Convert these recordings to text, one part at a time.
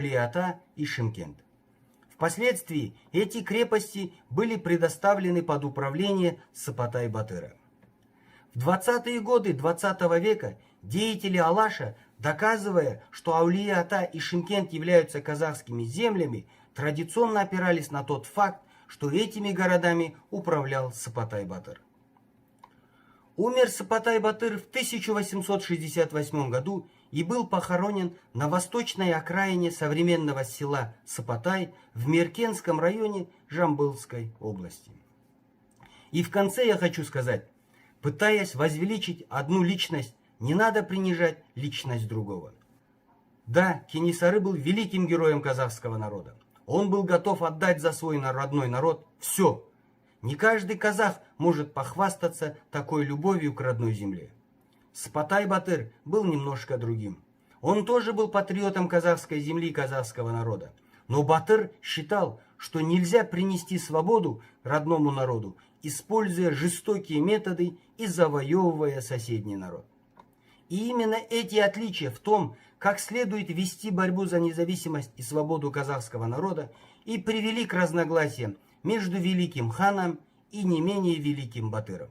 Аулие-Ата и Шымкент. Впоследствии эти крепости были предоставлены под управление Сапатай-Батыра. В 20-е годы 20 века деятели Алаша, доказывая, что Аулие-Ата и Шымкент являются казахскими землями, традиционно опирались на тот факт, что этими городами управлял Сапатай-Батыр. Умер Сапатай-Батыр в 1868 году и был похоронен на восточной окраине современного села Сапатай в Меркенском районе Жамбылской области. И в конце я хочу сказать, пытаясь возвеличить одну личность, не надо принижать личность другого. Да, Кенесары был великим героем казахского народа. Он был готов отдать за свой родной народ все. Не каждый казах может похвастаться такой любовью к родной земле. Сапатай-Батыр был немножко другим. Он тоже был патриотом казахской земли и казахского народа. Но Батыр считал, что нельзя принести свободу родному народу, используя жестокие методы и завоевывая соседний народ. И именно эти отличия в том, как следует вести борьбу за независимость и свободу казахского народа, и привели к разногласиям между великим ханом и не менее великим Батыром.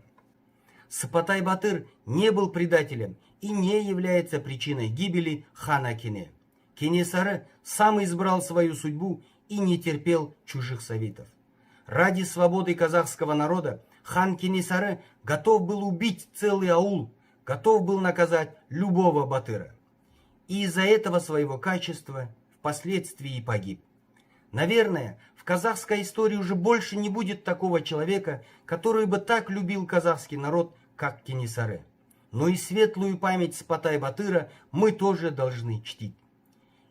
Сапатай-Батыр не был предателем и не является причиной гибели хана Кене. Кенесары сам избрал свою судьбу и не терпел чужих советов. Ради свободы казахского народа хан Кенесары готов был убить целый аул, готов был наказать любого Батыра. И из-за этого своего качества впоследствии и погиб. Наверное, в казахской истории уже больше не будет такого человека, который бы так любил казахский народ, как Кенесары. Но и светлую память Сапатай-Батыра мы тоже должны чтить.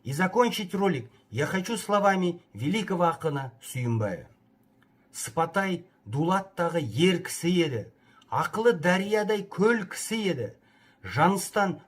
И закончить ролик я хочу словами великого ақына Сүйінбая. Сапатай дулаттағы ер кісі еді, ақылы дариядай көл кісі еді, жаныстан